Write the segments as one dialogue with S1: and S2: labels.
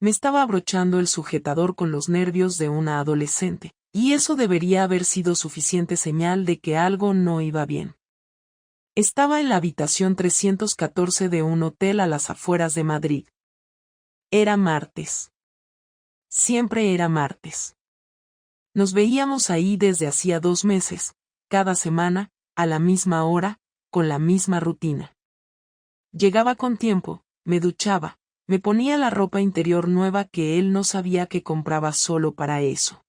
S1: Me estaba abrochando el sujetador con los nervios de una adolescente, y eso debería haber sido suficiente señal de que algo no iba bien. Estaba en la habitación 314 de un hotel a las afueras de Madrid. Era martes. Siempre era martes. Nos veíamos ahí desde hacía 2 meses, cada semana, a la misma hora, con la misma rutina. Llegaba con tiempo, me duchaba, me ponía la ropa interior nueva que él no sabía que compraba solo para eso.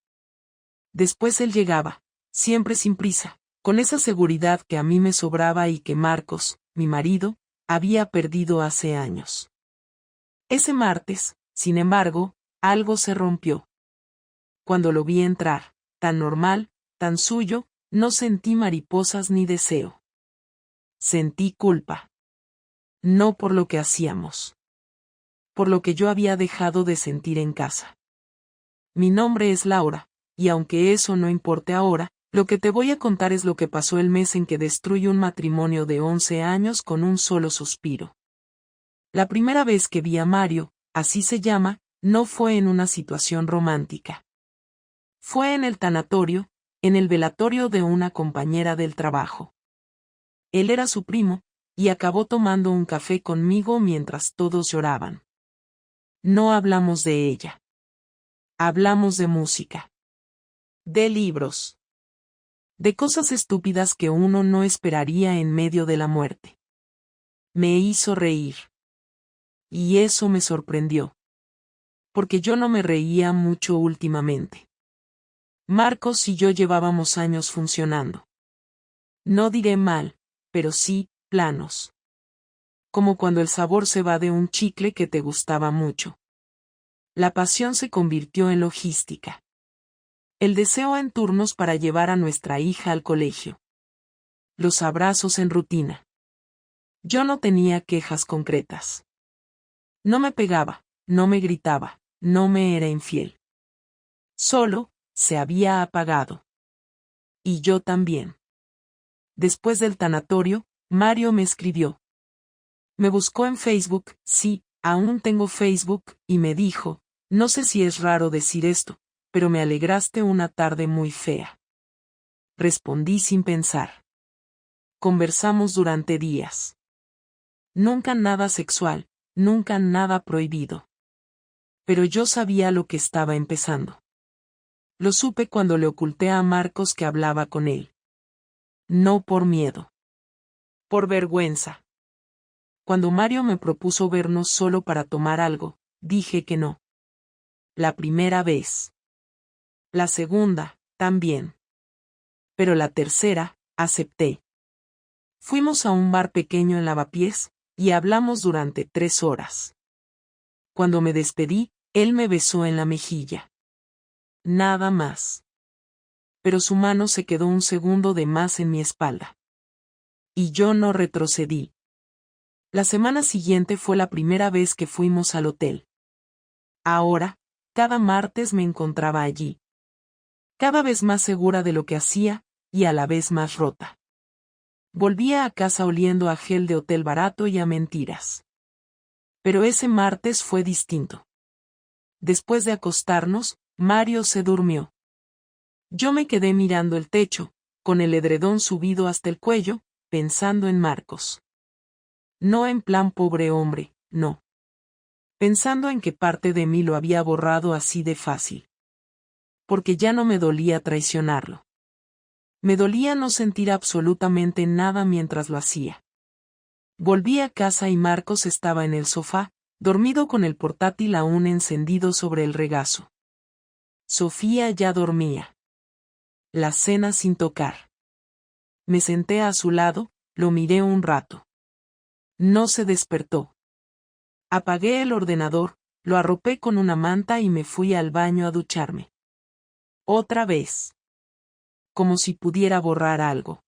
S1: Después él llegaba, siempre sin prisa, con esa seguridad que a mí me sobraba y que Marcos, mi marido, había perdido hace años. Ese martes, sin embargo, algo se rompió. Cuando lo vi entrar, tan normal, tan suyo, no sentí mariposas ni deseo. Sentí culpa. No por lo que hacíamos. Por lo que yo había dejado de sentir en casa. Mi nombre es Laura, y aunque eso no importe ahora, lo que te voy a contar es lo que pasó el mes en que destruí un matrimonio de 11 años con un solo suspiro. La primera vez que vi a Mario, así se llama, no fue en una situación romántica. Fue en el tanatorio, en el velatorio de una compañera del trabajo. Él era su primo, y acabó tomando un café conmigo mientras todos lloraban. No hablamos de ella. Hablamos de música. De libros. De cosas estúpidas que uno no esperaría en medio de la muerte. Me hizo reír. Y eso me sorprendió. Porque yo no me reía mucho últimamente. Marcos y yo llevábamos años funcionando. No diré mal, pero sí, planos. Como cuando el sabor se va de un chicle que te gustaba mucho. La pasión se convirtió en logística. El deseo en turnos para llevar a nuestra hija al colegio. Los abrazos en rutina. Yo no tenía quejas concretas. No me pegaba, no me gritaba, no me era infiel. Solo, se había apagado. Y yo también. Después del tanatorio, Mario me escribió. Me buscó en Facebook, sí, aún tengo Facebook, y me dijo, no sé si es raro decir esto, pero me alegraste una tarde muy fea. Respondí sin pensar. Conversamos durante días. Nunca nada sexual, nunca nada prohibido. Pero yo sabía lo que estaba empezando. Lo supe cuando le oculté a Marcos que hablaba con él. No por miedo. Por vergüenza. Cuando Mario me propuso vernos solo para tomar algo, dije que no. La primera vez. La segunda, también. Pero la tercera, acepté. Fuimos a un bar pequeño en Lavapiés, y hablamos durante 3 horas. Cuando me despedí, él me besó en la mejilla. Nada más. Pero su mano se quedó un segundo de más en mi espalda. Y yo no retrocedí. La semana siguiente fue la primera vez que fuimos al hotel. Ahora, cada martes me encontraba allí. Cada vez más segura de lo que hacía, y a la vez más rota. Volvía a casa oliendo a gel de hotel barato y a mentiras. Pero ese martes fue distinto. Después de acostarnos, Mario se durmió. Yo me quedé mirando el techo, con el edredón subido hasta el cuello, pensando en Marcos. No en plan pobre hombre, no. Pensando en que parte de mí lo había borrado así de fácil. Porque ya no me dolía traicionarlo. Me dolía no sentir absolutamente nada mientras lo hacía. Volví a casa y Marcos estaba en el sofá, dormido con el portátil aún encendido sobre el regazo. Sofía ya dormía. La cena sin tocar. Me senté a su lado, lo miré un rato. No se despertó. Apagué el ordenador, lo arropé con una manta y me fui al baño a ducharme. Otra vez. Como si pudiera borrar algo.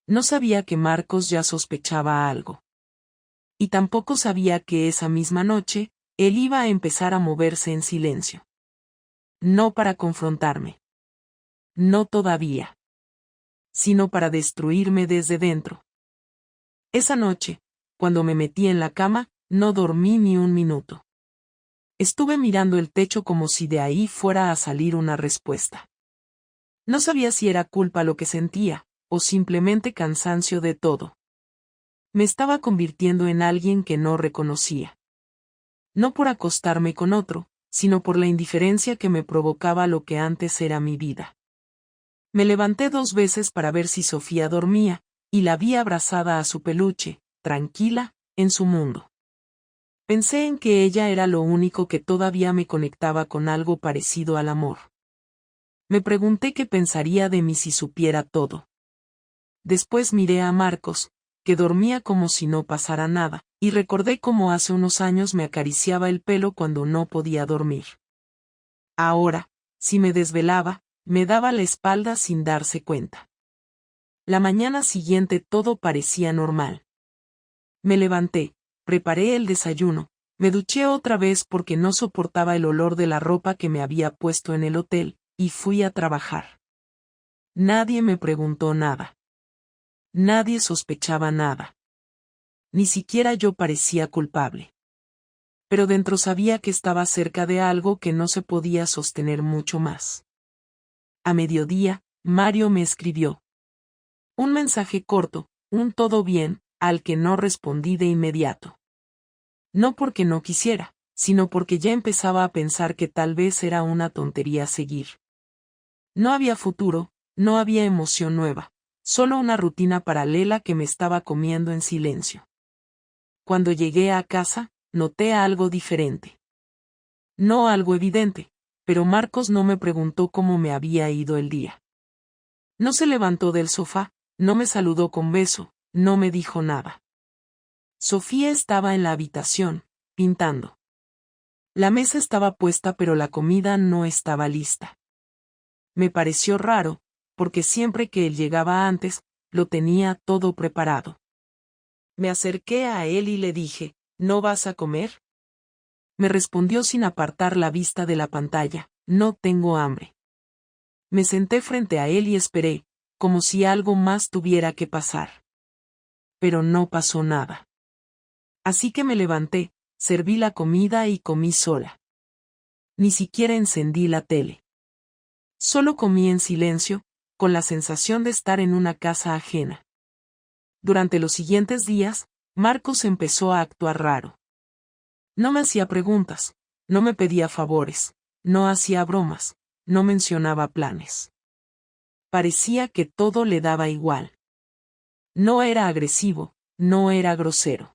S1: No sabía que Marcos ya sospechaba algo. Y tampoco sabía que esa misma noche, él iba a empezar a moverse en silencio. No para confrontarme. No todavía. Sino para destruirme desde dentro. Esa noche, cuando me metí en la cama, no dormí ni un minuto. Estuve mirando el techo como si de ahí fuera a salir una respuesta. No sabía si era culpa lo que sentía, o simplemente cansancio de todo. Me estaba convirtiendo en alguien que no reconocía. No por acostarme con otro, sino por la indiferencia que me provocaba lo que antes era mi vida. Me levanté 2 veces para ver si Sofía dormía, y la vi abrazada a su peluche, tranquila, en su mundo. Pensé en que ella era lo único que todavía me conectaba con algo parecido al amor. Me pregunté qué pensaría de mí si supiera todo. Después miré a Marcos, que dormía como si no pasara nada, y recordé cómo hace unos años me acariciaba el pelo cuando no podía dormir. Ahora, si me desvelaba, me daba la espalda sin darse cuenta. La mañana siguiente todo parecía normal. Me levanté, preparé el desayuno, me duché otra vez porque no soportaba el olor de la ropa que me había puesto en el hotel, y fui a trabajar. Nadie me preguntó nada. Nadie sospechaba nada. Ni siquiera yo parecía culpable. Pero dentro sabía que estaba cerca de algo que no se podía sostener mucho más. A mediodía, Mario me escribió. Un mensaje corto, un todo bien, al que no respondí de inmediato. No porque no quisiera, sino porque ya empezaba a pensar que tal vez era una tontería seguir. No había futuro, no había emoción nueva, solo una rutina paralela que me estaba comiendo en silencio. Cuando llegué a casa, noté algo diferente. No algo evidente, pero Marcos no me preguntó cómo me había ido el día. No se levantó del sofá, no me saludó con beso, no me dijo nada. Sofía estaba en la habitación, pintando. La mesa estaba puesta pero la comida no estaba lista. Me pareció raro, porque siempre que él llegaba antes, lo tenía todo preparado. Me acerqué a él y le dije, ¿no vas a comer? Me respondió sin apartar la vista de la pantalla, no tengo hambre. Me senté frente a él y esperé, como si algo más tuviera que pasar. Pero no pasó nada. Así que me levanté, serví la comida y comí sola. Ni siquiera encendí la tele. Solo comí en silencio, con la sensación de estar en una casa ajena. Durante los siguientes días, Marcos empezó a actuar raro. No me hacía preguntas, no me pedía favores, no hacía bromas, no mencionaba planes. Parecía que todo le daba igual. No era agresivo, no era grosero.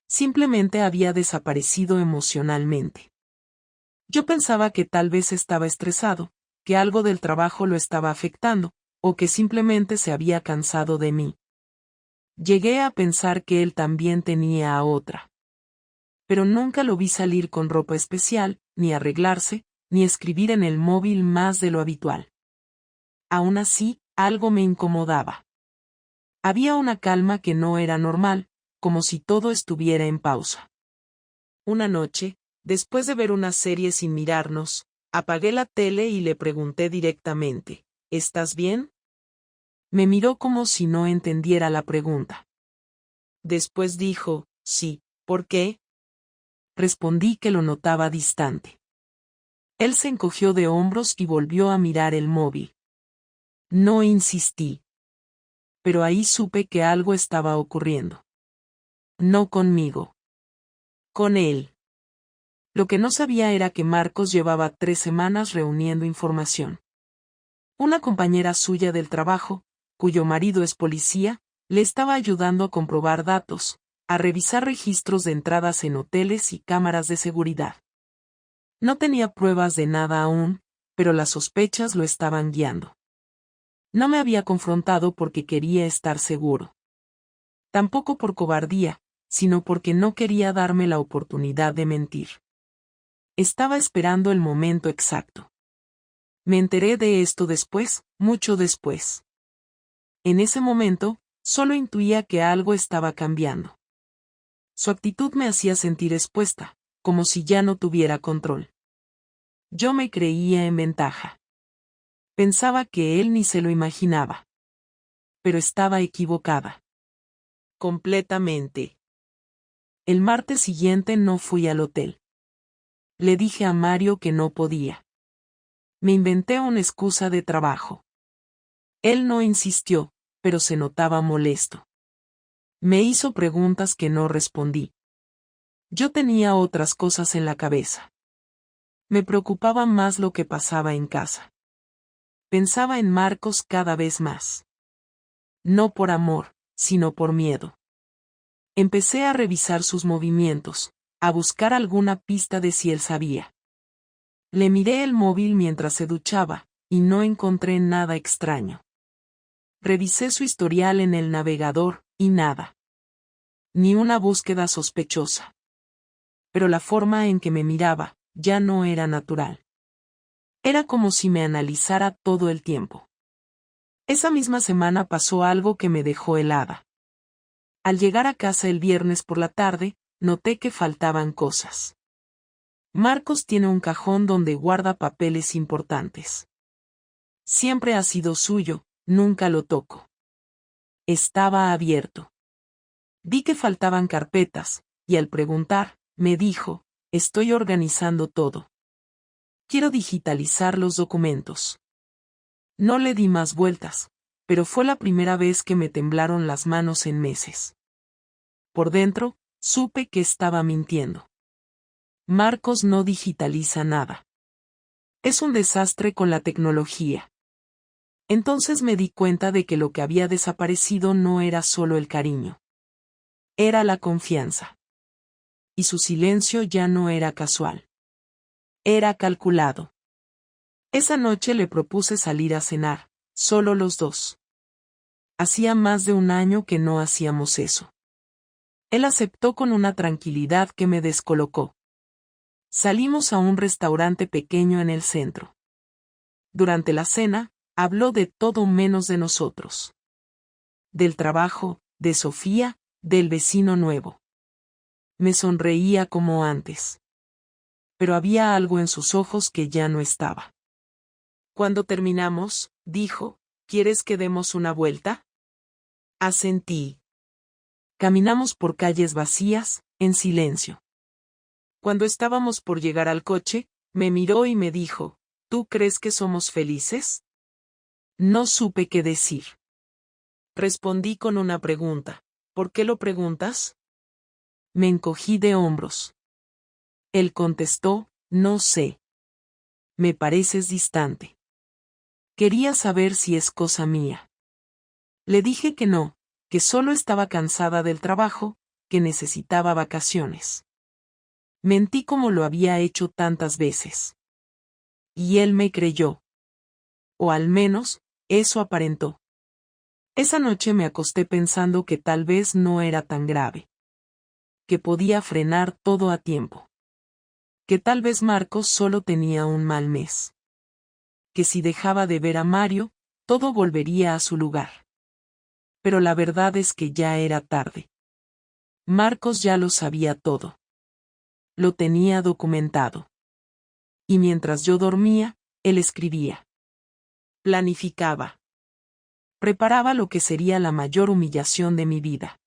S1: Simplemente había desaparecido emocionalmente. Yo pensaba que tal vez estaba estresado, que algo del trabajo lo estaba afectando, o que simplemente se había cansado de mí. Llegué a pensar que él también tenía a otra. Pero nunca lo vi salir con ropa especial, ni arreglarse, ni escribir en el móvil más de lo habitual. Aún así, algo me incomodaba. Había una calma que no era normal, como si todo estuviera en pausa. Una noche, después de ver una serie sin mirarnos, apagué la tele y le pregunté directamente, ¿estás bien? Me miró como si no entendiera la pregunta. Después dijo, sí, ¿por qué? Respondí que lo notaba distante. Él se encogió de hombros y volvió a mirar el móvil. No insistí. Pero ahí supe que algo estaba ocurriendo. No conmigo. Con él. Lo que no sabía era que Marcos llevaba 3 semanas reuniendo información. Una compañera suya del trabajo, cuyo marido es policía, le estaba ayudando a comprobar datos, a revisar registros de entradas en hoteles y cámaras de seguridad. No tenía pruebas de nada aún, pero las sospechas lo estaban guiando. No me había confrontado porque quería estar seguro. Tampoco por cobardía, sino porque no quería darme la oportunidad de mentir. Estaba esperando el momento exacto. Me enteré de esto después, mucho después. En ese momento, solo intuía que algo estaba cambiando. Su actitud me hacía sentir expuesta, como si ya no tuviera control. Yo me creía en ventaja. Pensaba que él ni se lo imaginaba. Pero estaba equivocada. Completamente. El martes siguiente no fui al hotel. Le dije a Mario que no podía. Me inventé una excusa de trabajo. Él no insistió, pero se notaba molesto. Me hizo preguntas que no respondí. Yo tenía otras cosas en la cabeza. Me preocupaba más lo que pasaba en casa. Pensaba en Marcos cada vez más. No por amor, sino por miedo. Empecé a revisar sus movimientos, a buscar alguna pista de si él sabía. Le miré el móvil mientras se duchaba, y no encontré nada extraño. Revisé su historial en el navegador, y nada. Ni una búsqueda sospechosa. Pero la forma en que me miraba, ya no era natural. Era como si me analizara todo el tiempo. Esa misma semana pasó algo que me dejó helada. Al llegar a casa el viernes por la tarde, noté que faltaban cosas. Marcos tiene un cajón donde guarda papeles importantes. Siempre ha sido suyo, nunca lo toco. Estaba abierto. Vi que faltaban carpetas, y al preguntar, me dijo, estoy organizando todo. Quiero digitalizar los documentos. No le di más vueltas, pero fue la primera vez que me temblaron las manos en meses. Por dentro, supe que estaba mintiendo. Marcos no digitaliza nada. Es un desastre con la tecnología. Entonces me di cuenta de que lo que había desaparecido no era solo el cariño. Era la confianza. Y su silencio ya no era casual. Era calculado. Esa noche le propuse salir a cenar, solo los dos. Hacía más de un año que no hacíamos eso. Él aceptó con una tranquilidad que me descolocó. Salimos a un restaurante pequeño en el centro. Durante la cena, habló de todo menos de nosotros. Del trabajo, de Sofía, del vecino nuevo. Me sonreía como antes. Pero había algo en sus ojos que ya no estaba. Cuando terminamos, dijo, ¿quieres que demos una vuelta? Asentí. Caminamos por calles vacías, en silencio. Cuando estábamos por llegar al coche, me miró y me dijo, ¿tú crees que somos felices? No supe qué decir. Respondí con una pregunta. ¿Por qué lo preguntas? Me encogí de hombros. Él contestó, no sé. Me pareces distante. Quería saber si es cosa mía. Le dije que no, que solo estaba cansada del trabajo, que necesitaba vacaciones. Mentí como lo había hecho tantas veces. Y él me creyó. O al menos, eso aparentó. Esa noche me acosté pensando que tal vez no era tan grave. Que podía frenar todo a tiempo. Que tal vez Marcos solo tenía un mal mes. Que si dejaba de ver a Mario, todo volvería a su lugar. Pero la verdad es que ya era tarde. Marcos ya lo sabía todo. Lo tenía documentado. Y mientras yo dormía, él escribía. Planificaba. Preparaba lo que sería la mayor humillación de mi vida.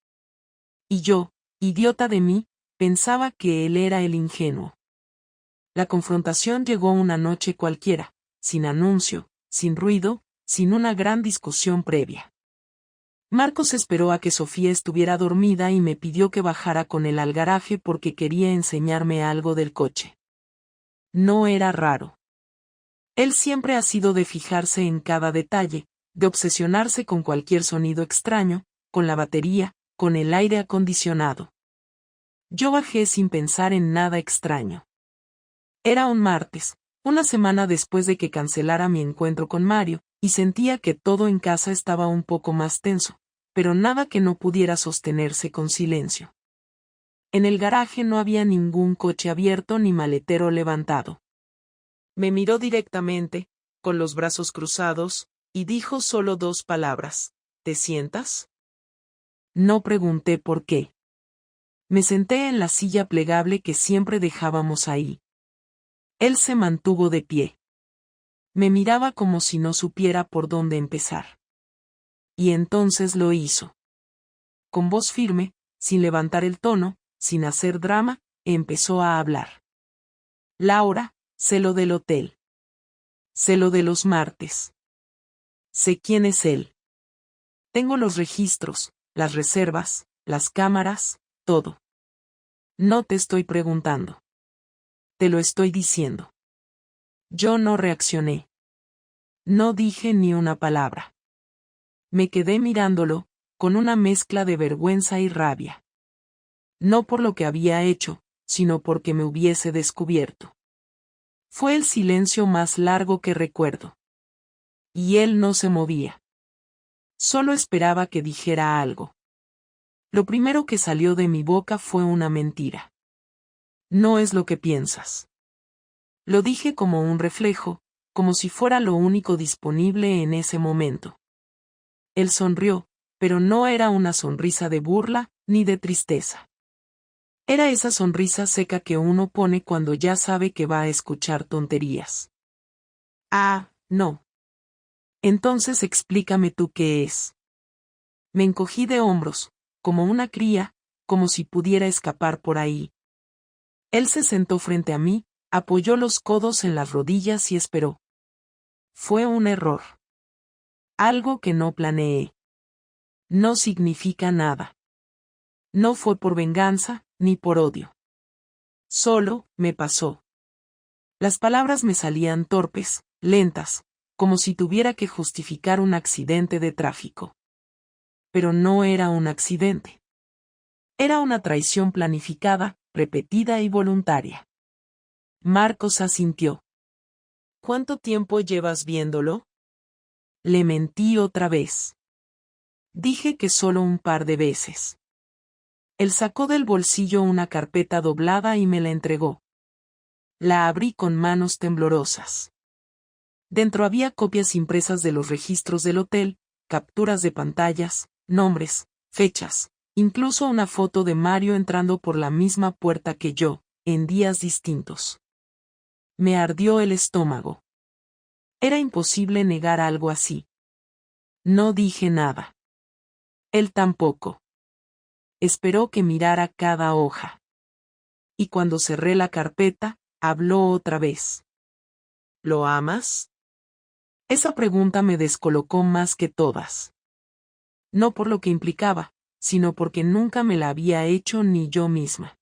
S1: Y yo, idiota de mí, pensaba que él era el ingenuo. La confrontación llegó una noche cualquiera, sin anuncio, sin ruido, sin una gran discusión previa. Marcos esperó a que Sofía estuviera dormida y me pidió que bajara con él al garaje porque quería enseñarme algo del coche. No era raro. Él siempre ha sido de fijarse en cada detalle, de obsesionarse con cualquier sonido extraño, con la batería, con el aire acondicionado. Yo bajé sin pensar en nada extraño. Era un martes, una semana después de que cancelara mi encuentro con Mario, y sentía que todo en casa estaba un poco más tenso, pero nada que no pudiera sostenerse con silencio. En el garaje no había ningún coche abierto ni maletero levantado. Me miró directamente, con los brazos cruzados, y dijo solo 2 palabras. ¿Te sientas? No pregunté por qué. Me senté en la silla plegable que siempre dejábamos ahí. Él se mantuvo de pie. Me miraba como si no supiera por dónde empezar. Y entonces lo hizo. Con voz firme, sin levantar el tono, sin hacer drama, empezó a hablar. Laura, sé lo del hotel. Sé lo de los martes. Sé quién es él. Tengo los registros, las reservas, las cámaras, todo. No te estoy preguntando. Te lo estoy diciendo. Yo no reaccioné. No dije ni una palabra. Me quedé mirándolo, con una mezcla de vergüenza y rabia. No por lo que había hecho, sino porque me hubiese descubierto. Fue el silencio más largo que recuerdo. Y él no se movía. Solo esperaba que dijera algo. Lo primero que salió de mi boca fue una mentira. No es lo que piensas. Lo dije como un reflejo, como si fuera lo único disponible en ese momento. Él sonrió, pero no era una sonrisa de burla, ni de tristeza. Era esa sonrisa seca que uno pone cuando ya sabe que va a escuchar tonterías. Ah, no. Entonces explícame tú qué es. Me encogí de hombros, como una cría, como si pudiera escapar por ahí. Él se sentó frente a mí, apoyó los codos en las rodillas y esperó. Fue un error. Algo que no planeé. No significa nada. No fue por venganza, ni por odio. Solo, me pasó. Las palabras me salían torpes, lentas, como si tuviera que justificar un accidente de tráfico. Pero no era un accidente. Era una traición planificada, repetida y voluntaria. Marcos asintió. ¿Cuánto tiempo llevas viéndolo? Le mentí otra vez. Dije que solo un par de veces. Él sacó del bolsillo una carpeta doblada y me la entregó. La abrí con manos temblorosas. Dentro había copias impresas de los registros del hotel, capturas de pantallas, nombres, fechas, incluso una foto de Mario entrando por la misma puerta que yo, en días distintos. Me ardió el estómago. Era imposible negar algo así. No dije nada. Él tampoco. Esperó que mirara cada hoja. Y cuando cerré la carpeta, habló otra vez. ¿Lo amas? Esa pregunta me descolocó más que todas. No por lo que implicaba, sino porque nunca me la había hecho ni yo misma.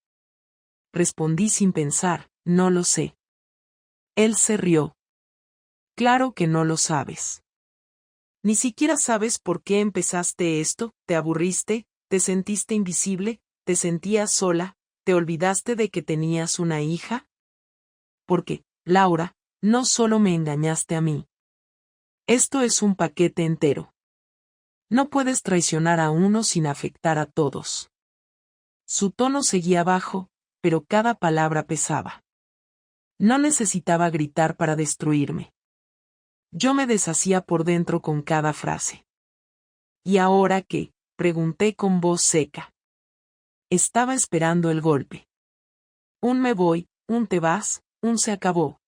S1: Respondí sin pensar, no lo sé. Él se rió. Claro que no lo sabes. Ni siquiera sabes por qué empezaste esto, te aburriste, te sentiste invisible, te sentías sola, te olvidaste de que tenías una hija. Porque, Laura, no solo me engañaste a mí. Esto es un paquete entero. No puedes traicionar a uno sin afectar a todos. Su tono seguía bajo, pero cada palabra pesaba. No necesitaba gritar para destruirme. Yo me deshacía por dentro con cada frase. ¿Y ahora qué? Pregunté con voz seca. Estaba esperando el golpe. Un me voy, un te vas, un se acabó.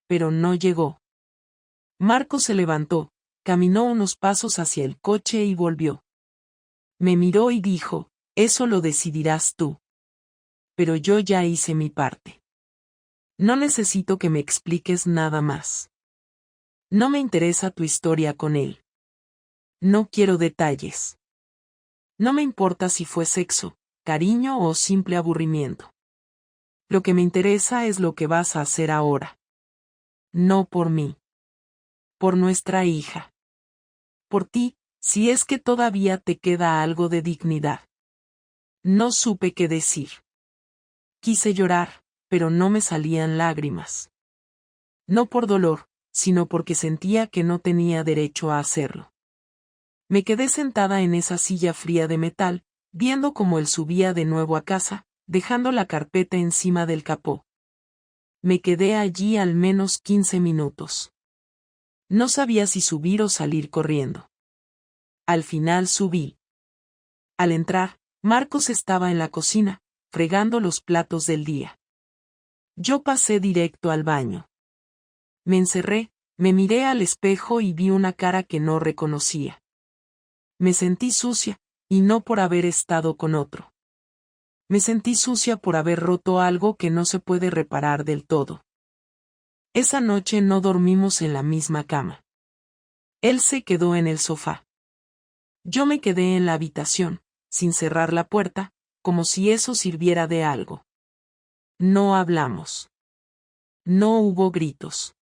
S1: Pero no llegó. Marco se levantó, caminó unos pasos hacia el coche y volvió. Me miró y dijo, eso lo decidirás tú. Pero yo ya hice mi parte. No necesito que me expliques nada más. No me interesa tu historia con él. No quiero detalles. No me importa si fue sexo, cariño o simple aburrimiento. Lo que me interesa es lo que vas a hacer ahora. No por mí. Por nuestra hija. Por ti, si es que todavía te queda algo de dignidad. No supe qué decir. Quise llorar, pero no me salían lágrimas. No por dolor, sino porque sentía que no tenía derecho a hacerlo. Me quedé sentada en esa silla fría de metal, viendo cómo él subía de nuevo a casa, dejando la carpeta encima del capó. Me quedé allí al menos 15 minutos. No sabía si subir o salir corriendo. Al final subí. Al entrar, Marcos estaba en la cocina, fregando los platos del día. Yo pasé directo al baño. Me encerré, me miré al espejo y vi una cara que no reconocía. Me sentí sucia, y no por haber estado con otro. Me sentí sucia por haber roto algo que no se puede reparar del todo. Esa noche no dormimos en la misma cama. Él se quedó en el sofá. Yo me quedé en la habitación, sin cerrar la puerta, como si eso sirviera de algo. No hablamos. No hubo gritos.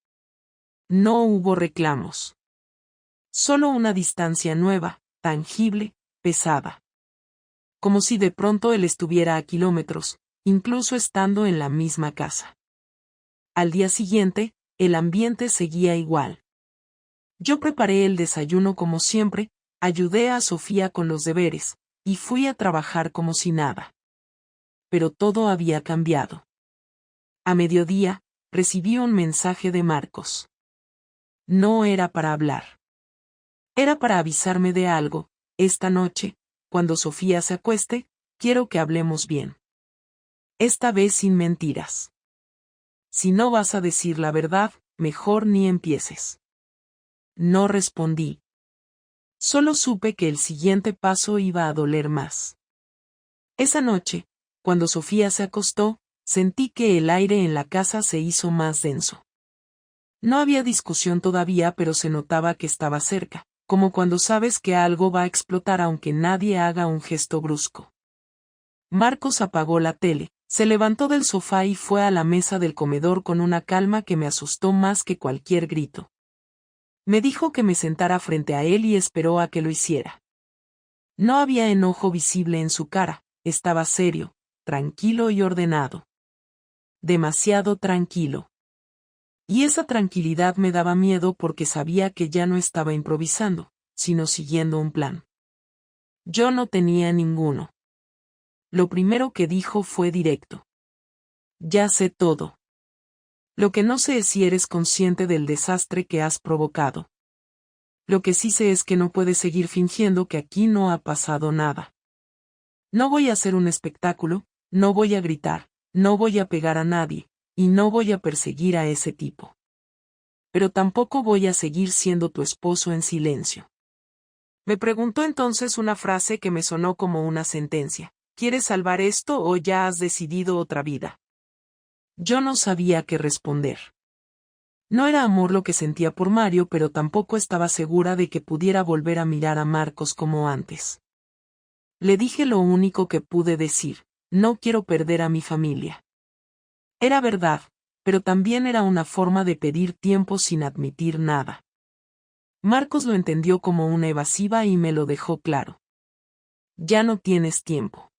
S1: No hubo reclamos. Solo una distancia nueva, tangible, pesada. Como si de pronto él estuviera a kilómetros, incluso estando en la misma casa. Al día siguiente, el ambiente seguía igual. Yo preparé el desayuno como siempre, ayudé a Sofía con los deberes, y fui a trabajar como si nada. Pero todo había cambiado. A mediodía, recibí un mensaje de Marcos. No era para hablar. Era para avisarme de algo. Esta noche, cuando Sofía se acueste, quiero que hablemos bien. Esta vez sin mentiras. Si no vas a decir la verdad, mejor ni empieces. No respondí. Solo supe que el siguiente paso iba a doler más. Esa noche, cuando Sofía se acostó, sentí que el aire en la casa se hizo más denso. No había discusión todavía, pero se notaba que estaba cerca, como cuando sabes que algo va a explotar aunque nadie haga un gesto brusco. Marcos apagó la tele, se levantó del sofá y fue a la mesa del comedor con una calma que me asustó más que cualquier grito. Me dijo que me sentara frente a él y esperó a que lo hiciera. No había enojo visible en su cara, estaba serio, tranquilo y ordenado. Demasiado tranquilo. Y esa tranquilidad me daba miedo porque sabía que ya no estaba improvisando, sino siguiendo un plan. Yo no tenía ninguno. Lo primero que dijo fue directo. Ya sé todo. Lo que no sé es si eres consciente del desastre que has provocado. Lo que sí sé es que no puedes seguir fingiendo que aquí no ha pasado nada. No voy a hacer un espectáculo, no voy a gritar, no voy a pegar a nadie, y no voy a perseguir a ese tipo. Pero tampoco voy a seguir siendo tu esposo en silencio. Me preguntó entonces una frase que me sonó como una sentencia. ¿Quieres salvar esto o ya has decidido otra vida? Yo no sabía qué responder. No era amor lo que sentía por Mario, pero tampoco estaba segura de que pudiera volver a mirar a Marcos como antes. Le dije lo único que pude decir: no quiero perder a mi familia. Era verdad, pero también era una forma de pedir tiempo sin admitir nada. Marcos lo entendió como una evasiva y me lo dejó claro. Ya no tienes tiempo.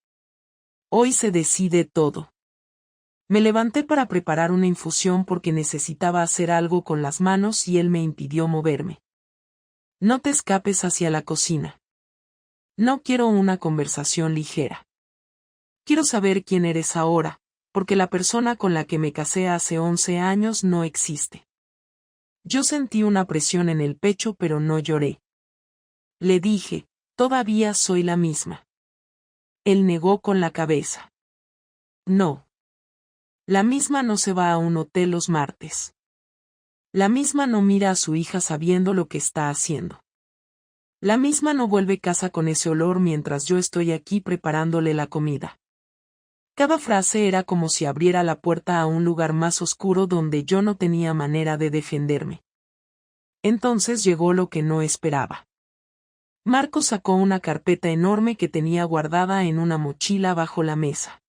S1: Hoy se decide todo. Me levanté para preparar una infusión porque necesitaba hacer algo con las manos y él me impidió moverme. No te escapes hacia la cocina. No quiero una conversación ligera. Quiero saber quién eres ahora, porque la persona con la que me casé hace 11 años no existe. Yo sentí una presión en el pecho pero no lloré. Le dije, todavía soy la misma. Él negó con la cabeza. No. La misma no se va a un hotel los martes. La misma no mira a su hija sabiendo lo que está haciendo. La misma no vuelve a casa con ese olor mientras yo estoy aquí preparándole la comida. Cada frase era como si abriera la puerta a un lugar más oscuro donde yo no tenía manera de defenderme. Entonces llegó lo que no esperaba. Marcos sacó una carpeta enorme que tenía guardada en una mochila bajo la mesa.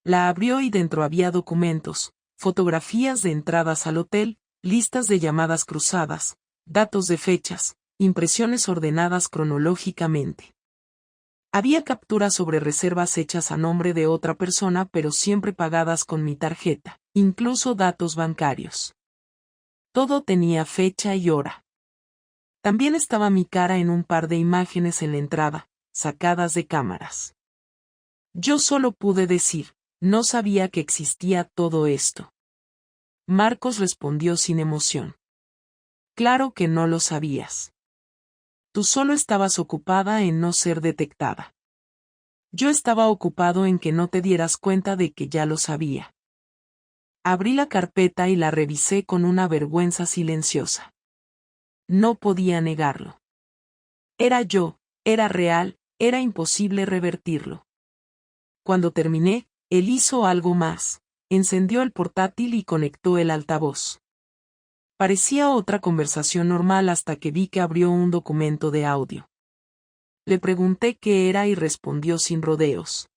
S1: La abrió y dentro había documentos, fotografías de entradas al hotel, listas de llamadas cruzadas, datos de fechas, impresiones ordenadas cronológicamente. Había capturas sobre reservas hechas a nombre de otra persona pero siempre pagadas con mi tarjeta, incluso datos bancarios. Todo tenía fecha y hora. También estaba mi cara en un par de imágenes en la entrada, sacadas de cámaras. Yo solo pude decir: no sabía que existía todo esto. Marcos respondió sin emoción. Claro que no lo sabías. Tú solo estabas ocupada en no ser detectada. Yo estaba ocupado en que no te dieras cuenta de que ya lo sabía. Abrí la carpeta y la revisé con una vergüenza silenciosa. No podía negarlo. Era yo, era real, era imposible revertirlo. Cuando terminé, él hizo algo más. Encendió el portátil y conectó el altavoz. Parecía otra conversación normal hasta que vi que abrió un documento de audio. Le pregunté qué era y respondió sin rodeos.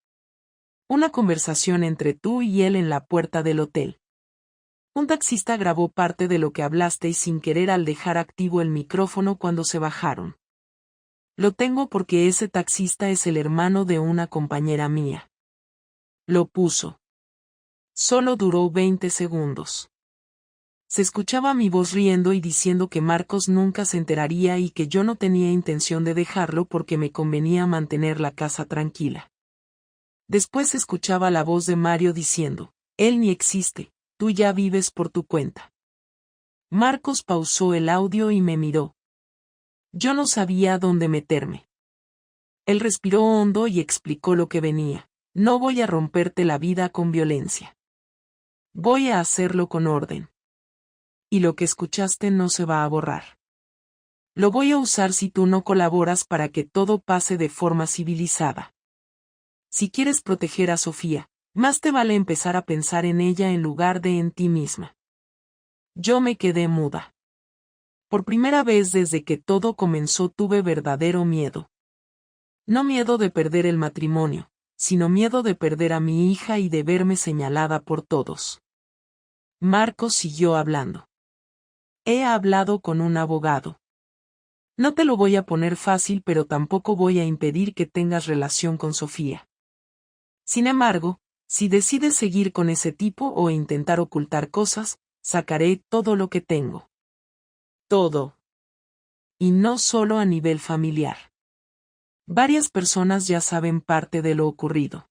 S1: Una conversación entre tú y él en la puerta del hotel. Un taxista grabó parte de lo que hablasteis sin querer al dejar activo el micrófono cuando se bajaron. Lo tengo porque ese taxista es el hermano de una compañera mía. Lo puso. Solo duró 20 segundos. Se escuchaba mi voz riendo y diciendo que Marcos nunca se enteraría y que yo no tenía intención de dejarlo porque me convenía mantener la casa tranquila. Después se escuchaba la voz de Mario diciendo, él ni existe, tú ya vives por tu cuenta. Marcos pausó el audio y me miró. Yo no sabía dónde meterme. Él respiró hondo y explicó lo que venía. No voy a romperte la vida con violencia. Voy a hacerlo con orden. Y lo que escuchaste no se va a borrar. Lo voy a usar si tú no colaboras para que todo pase de forma civilizada. Si quieres proteger a Sofía, más te vale empezar a pensar en ella en lugar de en ti misma. Yo me quedé muda. Por primera vez desde que todo comenzó tuve verdadero miedo. No miedo de perder el matrimonio, sino miedo de perder a mi hija y de verme señalada por todos. Marcos siguió hablando. He hablado con un abogado. No te lo voy a poner fácil, pero tampoco voy a impedir que tengas relación con Sofía. Sin embargo, si decides seguir con ese tipo o intentar ocultar cosas, sacaré todo lo que tengo. Todo. Y no solo a nivel familiar. Varias personas ya saben parte de lo ocurrido.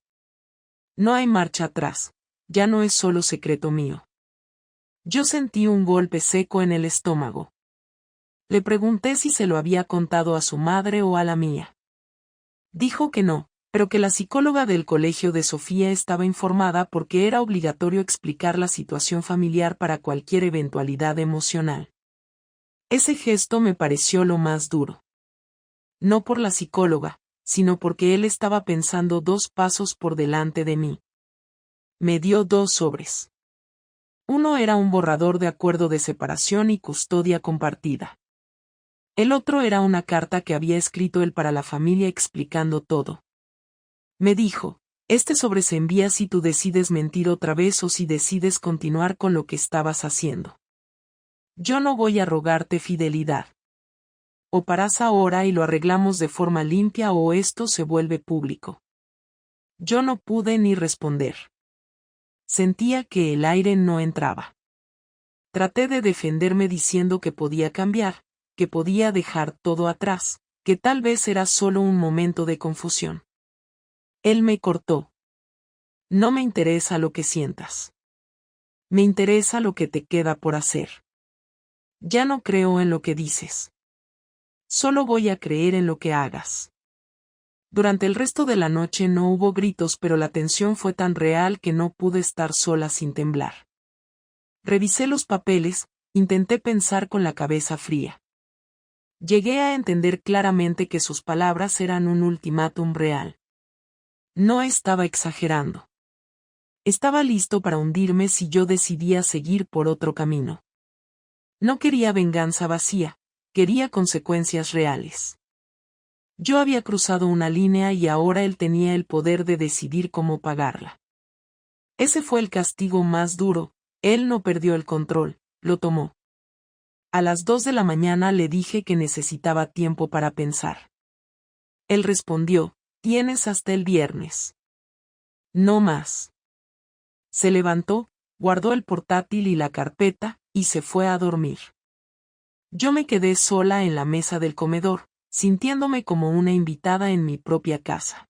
S1: No hay marcha atrás, ya no es solo secreto mío. Yo sentí un golpe seco en el estómago. Le pregunté si se lo había contado a su madre o a la mía. Dijo que no, pero que la psicóloga del colegio de Sofía estaba informada porque era obligatorio explicar la situación familiar para cualquier eventualidad emocional. Ese gesto me pareció lo más duro. No por la psicóloga, sino porque él estaba pensando 2 pasos por delante de mí. Me dio 2 sobres. Uno era un borrador de acuerdo de separación y custodia compartida. El otro era una carta que había escrito él para la familia explicando todo. Me dijo, este sobre se envía si tú decides mentir otra vez o si decides continuar con lo que estabas haciendo. Yo no voy a rogarte fidelidad. O paras ahora y lo arreglamos de forma limpia o esto se vuelve público. Yo no pude ni responder. Sentía que el aire no entraba. Traté de defenderme diciendo que podía cambiar, que podía dejar todo atrás, que tal vez era solo un momento de confusión. Él me cortó. No me interesa lo que sientas. Me interesa lo que te queda por hacer. Ya no creo en lo que dices. Solo voy a creer en lo que hagas. Durante el resto de la noche no hubo gritos, pero la tensión fue tan real que no pude estar sola sin temblar. Revisé los papeles, intenté pensar con la cabeza fría. Llegué a entender claramente que sus palabras eran un ultimátum real. No estaba exagerando. Estaba listo para hundirme si yo decidía seguir por otro camino. No quería venganza vacía, quería consecuencias reales. Yo había cruzado una línea y ahora él tenía el poder de decidir cómo pagarla. Ese fue el castigo más duro, él no perdió el control, lo tomó. A las 2 de la mañana le dije que necesitaba tiempo para pensar. Él respondió, tienes hasta el viernes. No más. Se levantó, guardó el portátil y la carpeta, y se fue a dormir. Yo me quedé sola en la mesa del comedor, sintiéndome como una invitada en mi propia casa.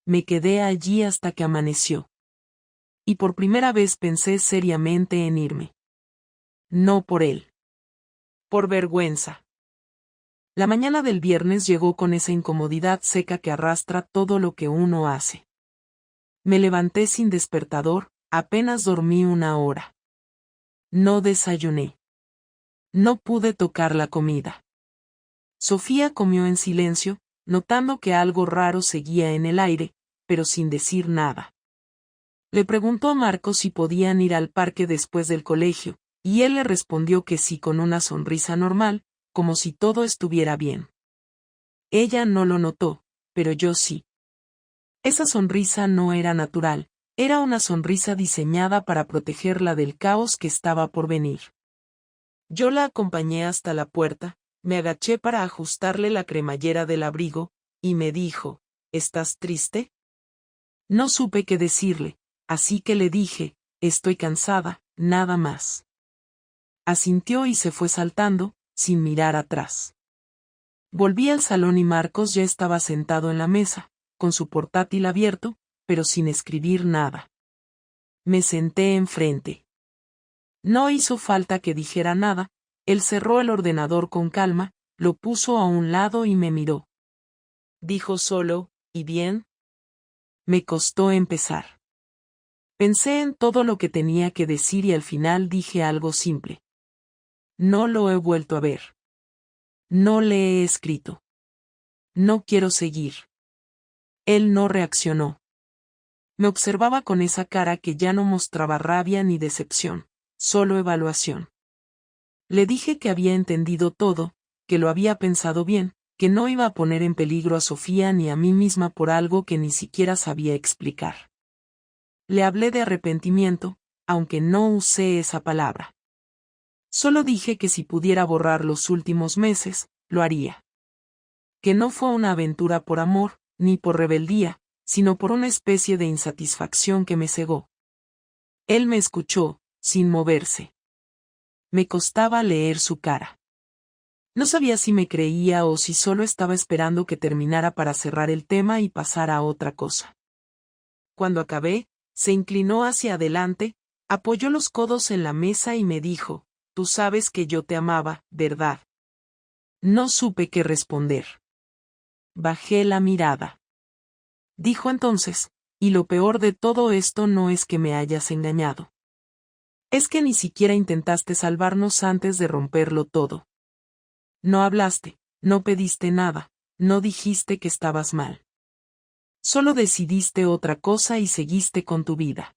S1: Me quedé allí hasta que amaneció. Y por primera vez pensé seriamente en irme. No por él. Por vergüenza. La mañana del viernes llegó con esa incomodidad seca que arrastra todo lo que uno hace. Me levanté sin despertador, apenas dormí 1 hora. No desayuné. No pude tocar la comida. Sofía comió en silencio, notando que algo raro seguía en el aire, pero sin decir nada. Le preguntó a Marcos si podían ir al parque después del colegio, y él le respondió que sí con una sonrisa normal, como si todo estuviera bien. Ella no lo notó, pero yo sí. Esa sonrisa no era natural, era una sonrisa diseñada para protegerla del caos que estaba por venir. Yo la acompañé hasta la puerta, me agaché para ajustarle la cremallera del abrigo, y me dijo, ¿estás triste? No supe qué decirle, así que le dije, estoy cansada, nada más. Asintió y se fue saltando, sin mirar atrás. Volví al salón y Marcos ya estaba sentado en la mesa, con su portátil abierto, pero sin escribir nada. Me senté enfrente. No hizo falta que dijera nada, él cerró el ordenador con calma, lo puso a un lado y me miró. Dijo solo, ¿y bien? Me costó empezar. Pensé en todo lo que tenía que decir y al final dije algo simple. No lo he vuelto a ver. No le he escrito. No quiero seguir. Él no reaccionó. Me observaba con esa cara que ya no mostraba rabia ni decepción, solo evaluación. Le dije que había entendido todo, que lo había pensado bien, que no iba a poner en peligro a Sofía ni a mí misma por algo que ni siquiera sabía explicar. Le hablé de arrepentimiento, aunque no usé esa palabra. Solo dije que si pudiera borrar los últimos meses, lo haría. Que no fue una aventura por amor, ni por rebeldía, sino por una especie de insatisfacción que me cegó. Él me escuchó, sin moverse. Me costaba leer su cara. No sabía si me creía o si solo estaba esperando que terminara para cerrar el tema y pasar a otra cosa. Cuando acabé, se inclinó hacia adelante, apoyó los codos en la mesa y me dijo, «Tú sabes que yo te amaba, ¿verdad?» No supe qué responder. Bajé la mirada. Dijo entonces, «Y lo peor de todo esto no es que me hayas engañado. Es que ni siquiera intentaste salvarnos antes de romperlo todo. No hablaste, no pediste nada, no dijiste que estabas mal. Solo decidiste otra cosa y seguiste con tu vida».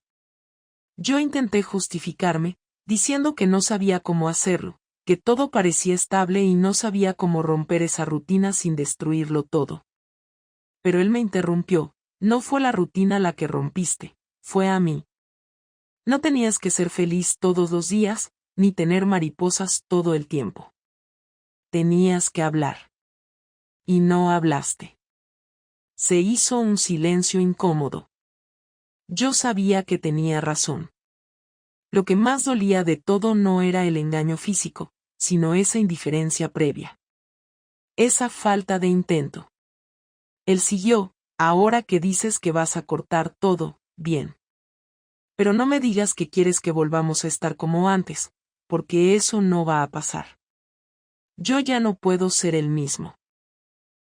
S1: Yo intenté justificarme, diciendo que no sabía cómo hacerlo, que todo parecía estable y no sabía cómo romper esa rutina sin destruirlo todo. Pero él me interrumpió, «No fue la rutina la que rompiste, fue a mí. No tenías que ser feliz todos los días, ni tener mariposas todo el tiempo. Tenías que hablar. Y no hablaste». Se hizo un silencio incómodo. Yo sabía que tenía razón. Lo que más dolía de todo no era el engaño físico, sino esa indiferencia previa. Esa falta de intento. Él siguió, «Ahora que dices que vas a cortar todo, bien. Pero no me digas que quieres que volvamos a estar como antes, porque eso no va a pasar. Yo ya no puedo ser el mismo.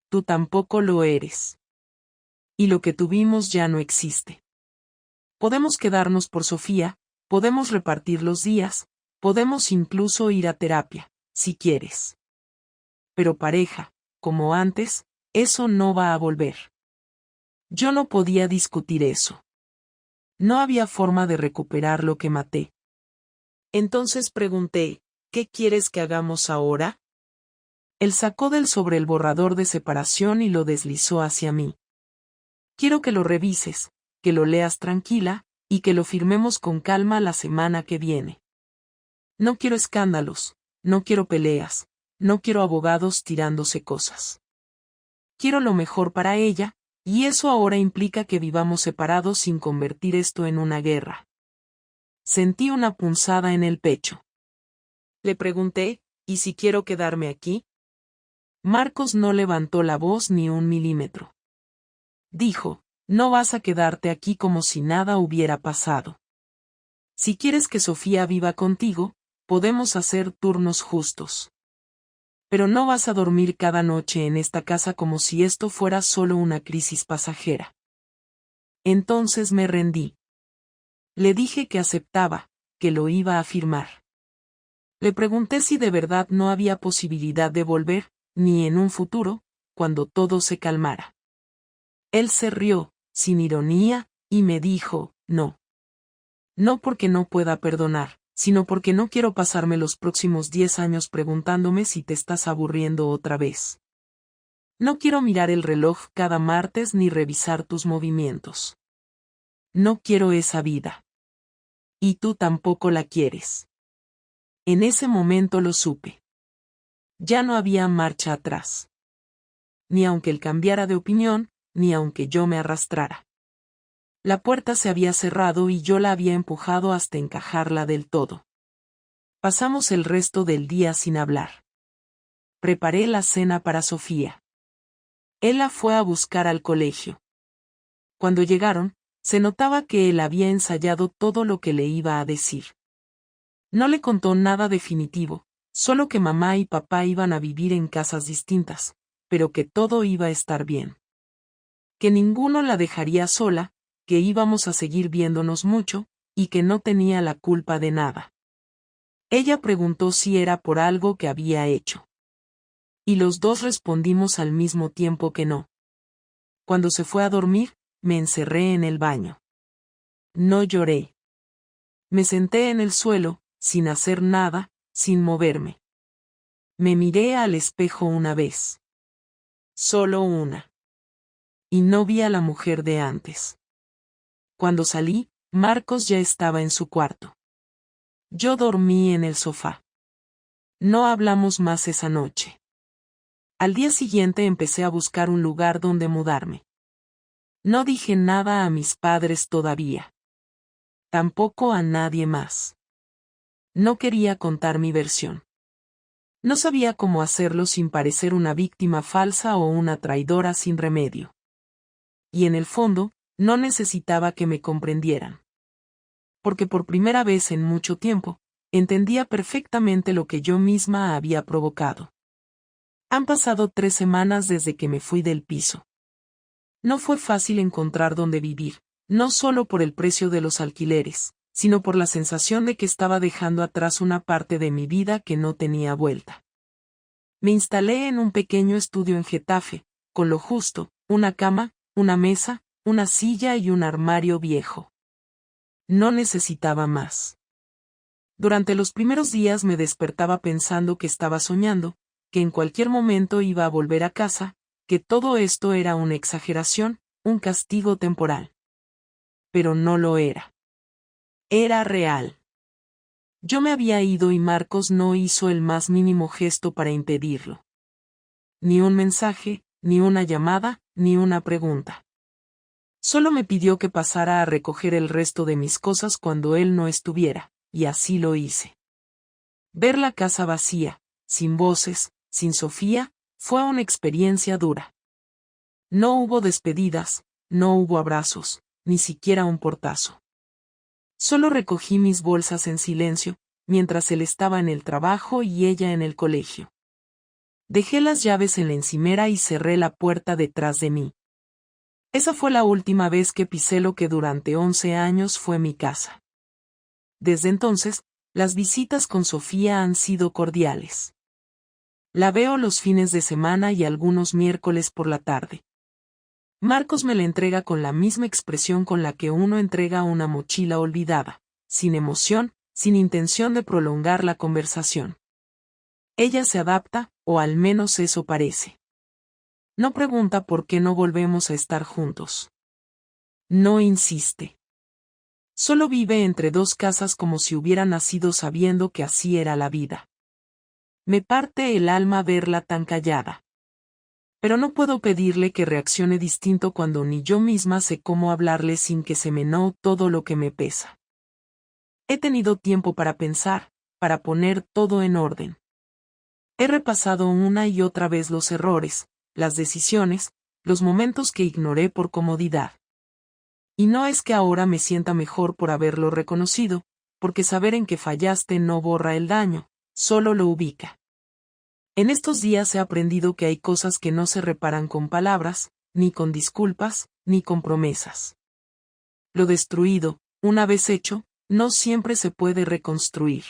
S1: Tú tampoco lo eres. Y lo que tuvimos ya no existe. Podemos quedarnos por Sofía, podemos repartir los días, podemos incluso ir a terapia, si quieres. Pero pareja, como antes, eso no va a volver». Yo no podía discutir eso. No había forma de recuperar lo que maté. Entonces pregunté, «¿Qué quieres que hagamos ahora?» Él sacó del sobre el borrador de separación y lo deslizó hacia mí. «Quiero que lo revises, que lo leas tranquila, y que lo firmemos con calma la semana que viene. No quiero escándalos, no quiero peleas, no quiero abogados tirándose cosas. Quiero lo mejor para ella, y eso ahora implica que vivamos separados sin convertir esto en una guerra». Sentí una punzada en el pecho. Le pregunté, «¿Y si quiero quedarme aquí?» Marcos no levantó la voz ni un milímetro. Dijo, «No vas a quedarte aquí como si nada hubiera pasado. Si quieres que Sofía viva contigo, podemos hacer turnos justos. Pero no vas a dormir cada noche en esta casa como si esto fuera solo una crisis pasajera». Entonces me rendí. Le dije que aceptaba, que lo iba a firmar. Le pregunté si de verdad no había posibilidad de volver, ni en un futuro, cuando todo se calmara. Él se rió, sin ironía, y me dijo, no. No porque no pueda perdonar, sino porque no quiero pasarme los próximos 10 años preguntándome si te estás aburriendo otra vez. No quiero mirar el reloj cada martes ni revisar tus movimientos. No quiero esa vida. Y tú tampoco la quieres. En ese momento lo supe. Ya no había marcha atrás. Ni aunque él cambiara de opinión, ni aunque yo me arrastrara. La puerta se había cerrado y yo la había empujado hasta encajarla del todo. Pasamos el resto del día sin hablar. Preparé la cena para Sofía. Él la fue a buscar al colegio. Cuando llegaron, se notaba que él había ensayado todo lo que le iba a decir. No le contó nada definitivo, solo que mamá y papá iban a vivir en casas distintas, pero que todo iba a estar bien. Que ninguno la dejaría sola, que íbamos a seguir viéndonos mucho, y que no tenía la culpa de nada. Ella preguntó si era por algo que había hecho. Y los dos respondimos al mismo tiempo que no. Cuando se fue a dormir, me encerré en el baño. No lloré. Me senté en el suelo, sin hacer nada, sin moverme. Me miré al espejo una vez. Solo una. Y no vi a la mujer de antes. Cuando salí, Marcos ya estaba en su cuarto. Yo dormí en el sofá. No hablamos más esa noche. Al día siguiente empecé a buscar un lugar donde mudarme. No dije nada a mis padres todavía. Tampoco a nadie más. No quería contar mi versión. No sabía cómo hacerlo sin parecer una víctima falsa o una traidora sin remedio. Y en el fondo, no necesitaba que me comprendieran. Porque por primera vez en mucho tiempo, entendía perfectamente lo que yo misma había provocado. Han pasado 3 semanas desde que me fui del piso. No fue fácil encontrar dónde vivir, no solo por el precio de los alquileres, sino por la sensación de que estaba dejando atrás una parte de mi vida que no tenía vuelta. Me instalé en un pequeño estudio en Getafe, con lo justo, una cama, una mesa, una silla y un armario viejo. No necesitaba más. Durante los primeros días me despertaba pensando que estaba soñando, que en cualquier momento iba a volver a casa, que todo esto era una exageración, un castigo temporal. Pero no lo era. Era real. Yo me había ido y Marcos no hizo el más mínimo gesto para impedirlo. Ni un mensaje, ni una llamada, ni una pregunta. Solo me pidió que pasara a recoger el resto de mis cosas cuando él no estuviera, y así lo hice. Ver la casa vacía, sin voces, sin Sofía, fue una experiencia dura. No hubo despedidas, no hubo abrazos, ni siquiera un portazo. Solo recogí mis bolsas en silencio, mientras él estaba en el trabajo y ella en el colegio. Dejé las llaves en la encimera y cerré la puerta detrás de mí. Esa fue la última vez que pisé lo que durante 11 años fue mi casa. Desde entonces, las visitas con Sofía han sido cordiales. La veo los fines de semana y algunos miércoles por la tarde. Marcos me la entrega con la misma expresión con la que uno entrega una mochila olvidada, sin emoción, sin intención de prolongar la conversación. Ella se adapta, o al menos eso parece. No pregunta por qué no volvemos a estar juntos. No insiste. Solo vive entre 2 casas como si hubiera nacido sabiendo que así era la vida. Me parte el alma verla tan callada. Pero no puedo pedirle que reaccione distinto cuando ni yo misma sé cómo hablarle sin que se me note todo lo que me pesa. He tenido tiempo para pensar, para poner todo en orden. He repasado una y otra vez los errores, las decisiones, los momentos que ignoré por comodidad. Y no es que ahora me sienta mejor por haberlo reconocido, porque saber en que fallaste no borra el daño, solo lo ubica. En estos días he aprendido que hay cosas que no se reparan con palabras, ni con disculpas, ni con promesas. Lo destruido, una vez hecho, no siempre se puede reconstruir.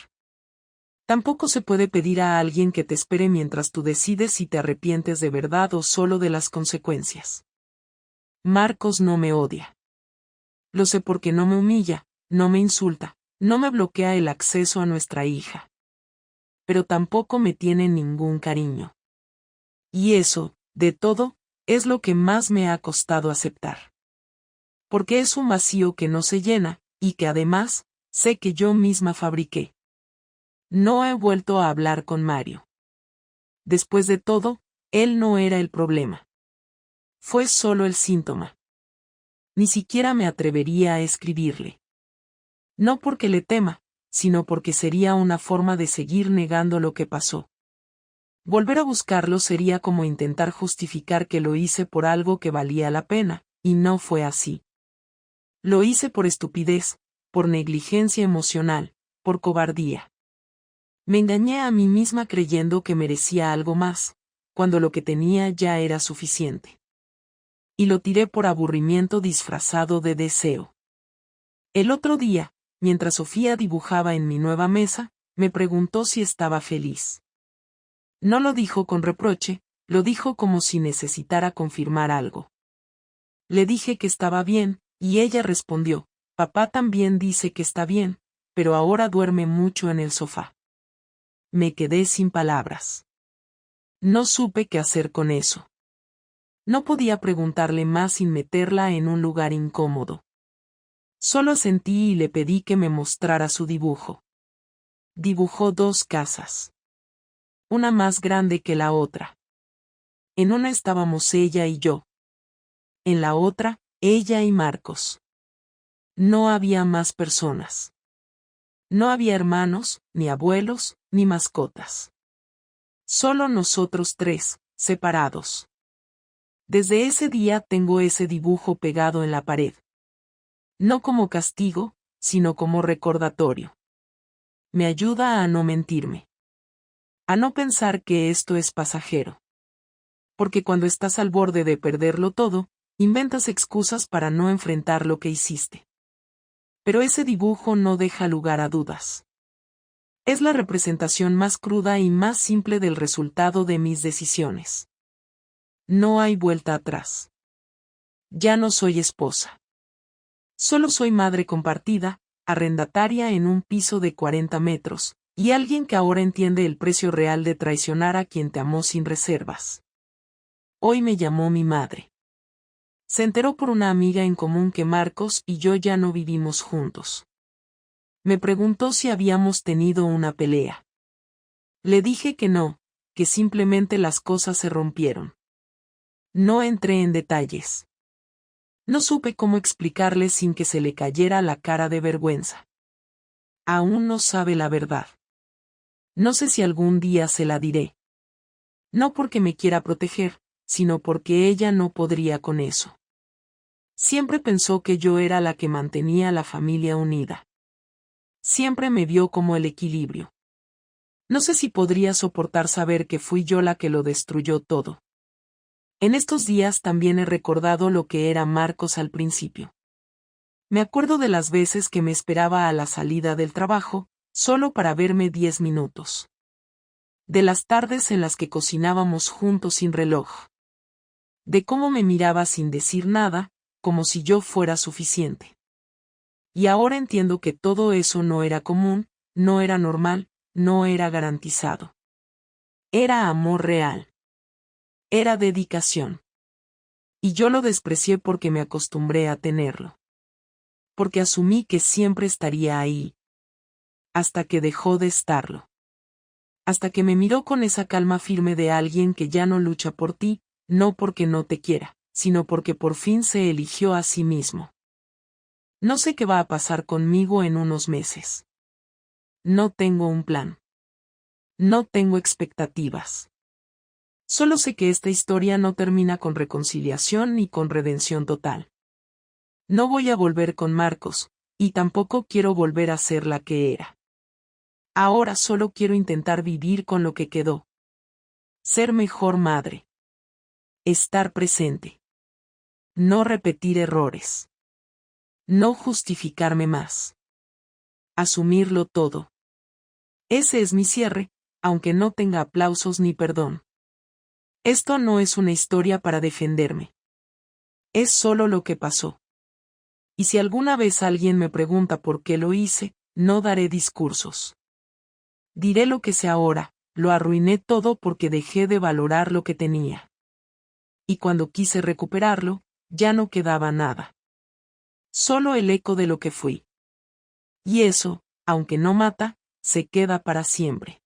S1: Tampoco se puede pedir a alguien que te espere mientras tú decides si te arrepientes de verdad o solo de las consecuencias. Marcos no me odia. Lo sé porque no me humilla, no me insulta, no me bloquea el acceso a nuestra hija. Pero tampoco me tiene ningún cariño. Y eso, de todo, es lo que más me ha costado aceptar. Porque es un vacío que no se llena, y que además, sé que yo misma fabriqué. No he vuelto a hablar con Mario. Después de todo, él no era el problema. Fue solo el síntoma. Ni siquiera me atrevería a escribirle. No porque le tema, sino porque sería una forma de seguir negando lo que pasó. Volver a buscarlo sería como intentar justificar que lo hice por algo que valía la pena, y no fue así. Lo hice por estupidez, por negligencia emocional, por cobardía. Me engañé a mí misma creyendo que merecía algo más, cuando lo que tenía ya era suficiente. Y lo tiré por aburrimiento disfrazado de deseo. El otro día, mientras Sofía dibujaba en mi nueva mesa, me preguntó si estaba feliz. No lo dijo con reproche, lo dijo como si necesitara confirmar algo. Le dije que estaba bien, y ella respondió, papá también dice que está bien, pero ahora duerme mucho en el sofá. Me quedé sin palabras. No supe qué hacer con eso. No podía preguntarle más sin meterla en un lugar incómodo. Solo sentí y le pedí que me mostrara su dibujo. Dibujó 2 casas. Una más grande que la otra. En una estábamos ella y yo. En la otra, ella y Marcos. No había más personas. No había hermanos, ni abuelos, ni mascotas. Solo nosotros 3, separados. Desde ese día tengo ese dibujo pegado en la pared. No como castigo, sino como recordatorio. Me ayuda a no mentirme. A no pensar que esto es pasajero. Porque cuando estás al borde de perderlo todo, inventas excusas para no enfrentar lo que hiciste. Pero ese dibujo no deja lugar a dudas. Es la representación más cruda y más simple del resultado de mis decisiones. No hay vuelta atrás. Ya no soy esposa. Solo soy madre compartida, arrendataria en un piso de 40 metros, y alguien que ahora entiende el precio real de traicionar a quien te amó sin reservas. Hoy me llamó mi madre. Se enteró por una amiga en común que Marcos y yo ya no vivimos juntos. Me preguntó si habíamos tenido una pelea. Le dije que no, que simplemente las cosas se rompieron. No entré en detalles. No supe cómo explicarle sin que se le cayera la cara de vergüenza. Aún no sabe la verdad. No sé si algún día se la diré. No porque me quiera proteger, sino porque ella no podría con eso. Siempre pensó que yo era la que mantenía a la familia unida. Siempre me vio como el equilibrio. No sé si podría soportar saber que fui yo la que lo destruyó todo. En estos días también he recordado lo que era Marcos al principio. Me acuerdo de las veces que me esperaba a la salida del trabajo, solo para verme 10 minutos. De las tardes en las que cocinábamos juntos sin reloj. De cómo me miraba sin decir nada, como si yo fuera suficiente. Y ahora entiendo que todo eso no era común, no era normal, no era garantizado. Era amor real. Era dedicación. Y yo lo desprecié porque me acostumbré a tenerlo. Porque asumí que siempre estaría ahí. Hasta que dejó de estarlo. Hasta que me miró con esa calma firme de alguien que ya no lucha por ti, no porque no te quiera, sino porque por fin se eligió a sí mismo. No sé qué va a pasar conmigo en unos meses. No tengo un plan. No tengo expectativas. Solo sé que esta historia no termina con reconciliación ni con redención total. No voy a volver con Marcos, y tampoco quiero volver a ser la que era. Ahora solo quiero intentar vivir con lo que quedó. Ser mejor madre. Estar presente. No repetir errores. No justificarme más. Asumirlo todo. Ese es mi cierre, aunque no tenga aplausos ni perdón. Esto no es una historia para defenderme. Es solo lo que pasó. Y si alguna vez alguien me pregunta por qué lo hice, no daré discursos. Diré lo que sé ahora, lo arruiné todo porque dejé de valorar lo que tenía. Y cuando quise recuperarlo, ya no quedaba nada. Solo el eco de lo que fui. Y eso, aunque no mata, se queda para siempre.